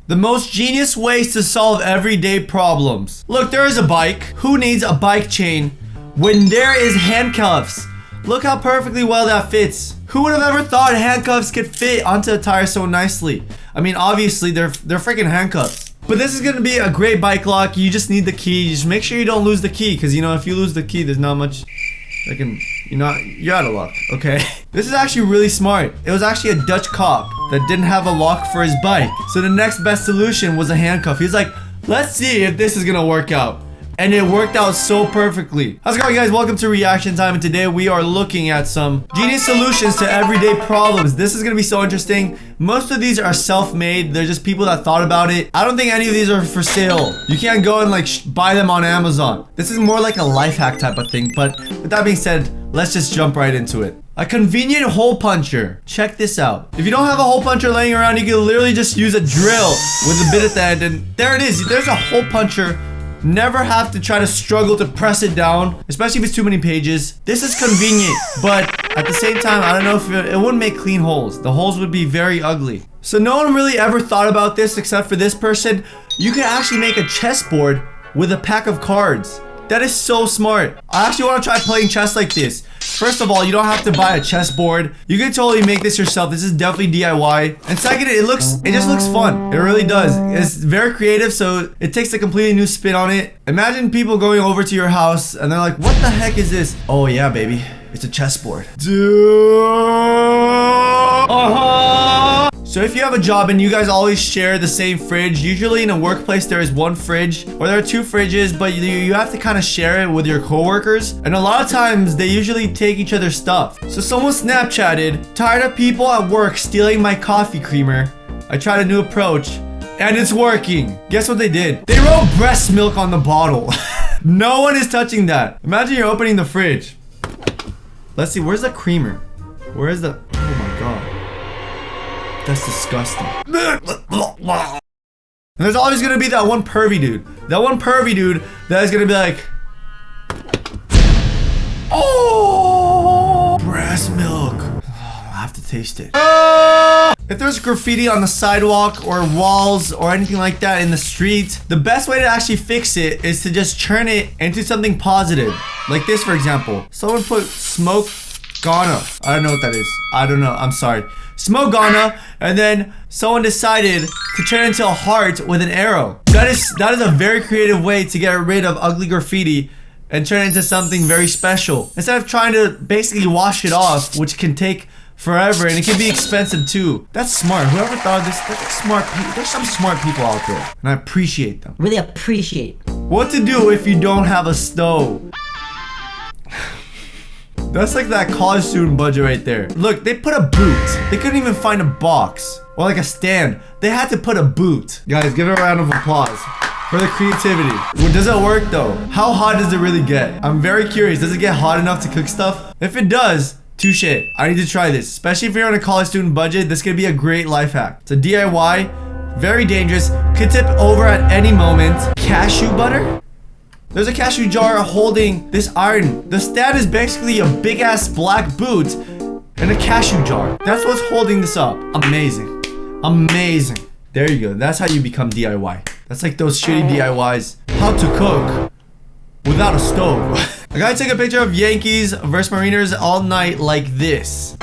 The most genius ways to solve everyday problems. Look, there is a bike. Who needs a bike chain when there is handcuffs? Look how perfectly well that fits. Who would have ever thought handcuffs could fit onto a tire so nicely? I mean, obviously, they're freaking handcuffs. But this is going to be a great bike lock. You just need the key. Just make sure you don't lose the key. Because, you know, if you lose the key, there's not much... you're out of luck, okay? This is actually really smart. It was actually a Dutch cop that didn't have a lock for his bike. So the next best solution was a handcuff. He's like, let's see if this is gonna work out. And it worked out so perfectly. How's it going, guys? Welcome to Reaction Time, and today we are looking at some genius solutions to everyday problems. This is gonna be so interesting. Most of these are self-made. They're just people that thought about it. I don't think any of these are for sale. You can't go and like buy them on Amazon. This is more like a life hack type of thing. But with that being said, let's just jump right into it. A convenient hole puncher. Check this out. If you don't have a hole puncher laying around, you can literally just use a drill with a bit at the end, and there it is. There's a hole puncher. Never have to try to struggle to press it down, especially if it's too many pages. This is convenient, but at the same time, I don't know if it wouldn't make clean holes. The holes would be very ugly. So no one really ever thought about this except for this person. You can actually make a chessboard with a pack of cards. That is so smart. I actually want to try playing chess like this. First of all, you don't have to buy a chessboard. You can totally make this yourself. This is definitely DIY. And second, it just looks fun. It really does. It's very creative, so it takes a completely new spin on it. Imagine people going over to your house and they're like, what the heck is this? Oh yeah, baby. It's a chessboard. So if you have a job and you guys always share the same fridge, usually in a workplace there is one fridge or there are two fridges, but you have to kind of share it with your coworkers. And a lot of times they usually take each other's stuff. So someone Snapchatted, tired of people at work stealing my coffee creamer. I tried a new approach and it's working. Guess what they did? They wrote breast milk on the bottle. No one is touching that. Imagine you're opening the fridge. Let's see, where's the creamer? Where is the... Oh my god. That's disgusting. And there's always gonna be that one pervy dude. That one pervy dude that is gonna be like... Oh! Breast milk. I have to taste it. If there's graffiti on the sidewalk or walls or anything like that in the street, the best way to actually fix it is to just turn it into something positive. Like this, for example. Someone put smoke Ghana. I don't know what that is. I don't know. I'm sorry. Smoke Ghana, and then someone decided to turn it into a heart with an arrow. That is a very creative way to get rid of ugly graffiti and turn it into something very special. Instead of trying to basically wash it off, which can take forever and it can be expensive too. That's smart. Whoever thought of this, that's smart people. There's some smart people out there, and I appreciate them. Really appreciate. What to do if you don't have a stove? That's like that college student budget right there. Look, they put a boot. They couldn't even find a box or like a stand. They had to put a boot. Guys, give it a round of applause for the creativity. Well, does it work though? How hot does it really get? I'm very curious. Does it get hot enough to cook stuff? If it does, touche. I need to try this. Especially if you're on a college student budget, this could be a great life hack. It's a DIY, very dangerous, could tip over at any moment. Cashew butter? There's a cashew jar holding this iron. The stand is basically a big ass black boot and a cashew jar. That's what's holding this up. Amazing. Amazing. There you go. That's how you become DIY. That's like those shitty DIYs. How to cook without a stove. I gotta take a picture of Yankees versus Mariners all night like this.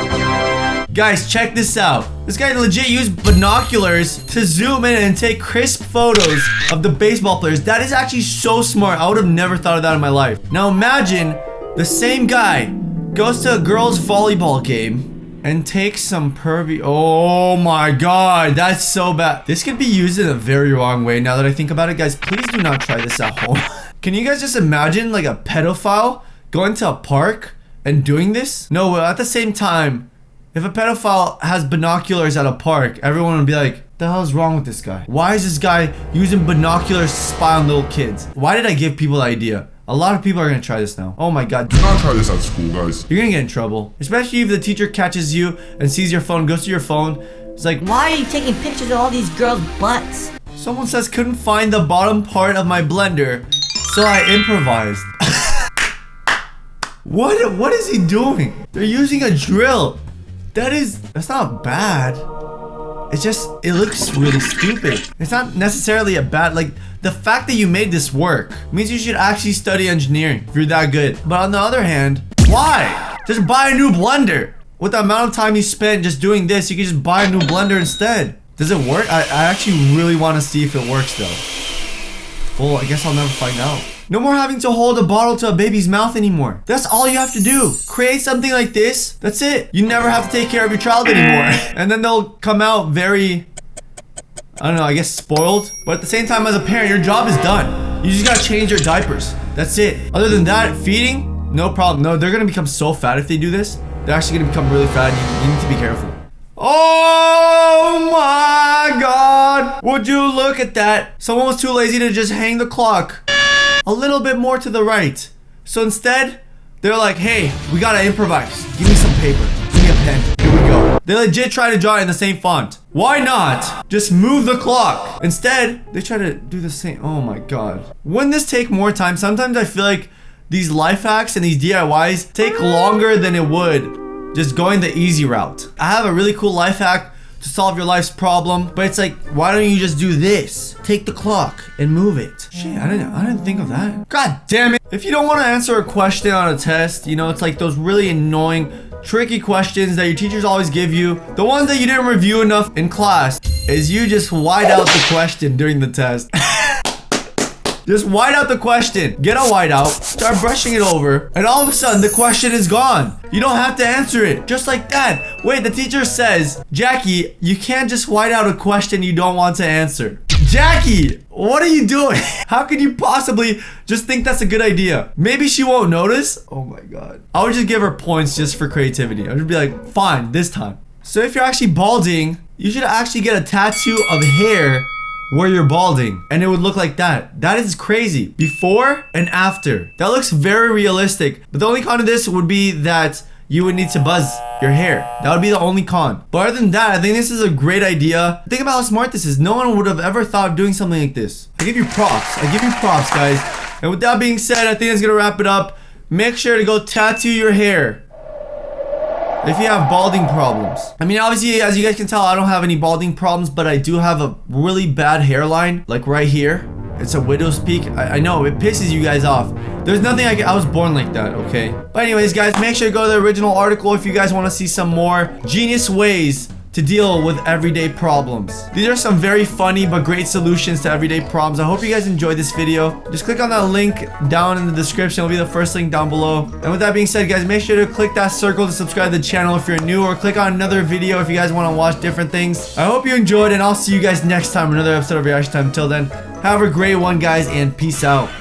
Guys, check this out. This guy legit used binoculars to zoom in and take crisp photos of the baseball players. That is actually so smart. I would have never thought of that in my life. Now imagine the same guy goes to a girls' volleyball game and takes some pervy... Oh my god, that's so bad. This could be used in a very wrong way now that I think about it. Guys, please do not try this at home. Can you guys just imagine like a pedophile going to a park and doing this? No, at the same time... If a pedophile has binoculars at a park, everyone would be like, what the hell is wrong with this guy? Why is this guy using binoculars to spy on little kids? Why did I give people the idea? A lot of people are gonna try this now. Oh my god. Do not try this at school, guys. You're gonna get in trouble. Especially if the teacher catches you and sees your phone, goes to your phone. It's like, why are you taking pictures of all these girls' butts? Someone says, couldn't find the bottom part of my blender, so I improvised. What is he doing? They're using a drill. That's not bad. it looks really stupid. It's not necessarily a bad, like, the fact that you made this work means you should actually study engineering if you're that good. But on the other hand, why? Just buy a new blender. With the amount of time you spent just doing this, you can just buy a new blender instead. Does it work? I actually really want to see if it works though. Well, I guess I'll never find out. No more having to hold a bottle to a baby's mouth anymore. That's all you have to do. Create something like this. That's it. You never have to take care of your child anymore. And then they'll come out very, I don't know, I guess spoiled. But at the same time, as a parent, your job is done. You just gotta change their diapers. That's it. Other than that, feeding, no problem. No, they're gonna become so fat if they do this. They're actually gonna become really fat. You need to be careful. Oh my God. Would you look at that? Someone was too lazy to just hang the clock a little bit more to the right. So instead, they're like, hey, we gotta improvise. Give me some paper. Give me a pen. Here we go. They legit try to draw it in the same font. Why not just move the clock? Instead, they try to do the same. Oh my God. Wouldn't this take more time? Sometimes I feel like these life hacks and these DIYs take longer than it would just going the easy route. I have a really cool life hack to solve your life's problem, but it's like, why don't you just do this? Take the clock and move it. Shit, I didn't think of that. God damn it. If you don't want to answer a question on a test, you know, it's like those really annoying, tricky questions that your teachers always give you. The ones that you didn't review enough in class is you just white out the question during the test. Just white out the question. Get a whiteout, start brushing it over, and all of a sudden the question is gone. You don't have to answer it. Just like that. Wait, the teacher says, Jackie, you can't just white out a question you don't want to answer. Jackie, what are you doing? How could you possibly just think that's a good idea? Maybe she won't notice. Oh my God. I would just give her points just for creativity. I would be like, fine, this time. So if you're actually balding, you should actually get a tattoo of hair where you're balding, and it would look like that. That is crazy. Before and after. That looks very realistic. But the only con of this would be that you would need to buzz your hair. That would be the only con. But other than that, I think this is a great idea. Think about how smart this is. No one would have ever thought of doing something like this. I give you props. I give you props, guys. And with that being said, I think that's gonna wrap it up. Make sure to go tattoo your hair if you have balding problems. I mean, obviously, as you guys can tell, I don't have any balding problems, but I do have a really bad hairline, like right here. It's a widow's peak. I know, it pisses you guys off. There's nothing I was born like that, okay? But anyways, guys, make sure to go to the original article if you guys want to see some more genius ways to deal with everyday problems. These are some very funny but great solutions to everyday problems. I hope you guys enjoyed this video. Just click on that link down in the description. It'll be the first link down below. And with that being said, guys, make sure to click that circle to subscribe to the channel if you're new, or click on another video if you guys want to watch different things. I hope you enjoyed, and I'll see you guys next time in another episode of Reaction Time. Until then, have a great one, guys, and peace out.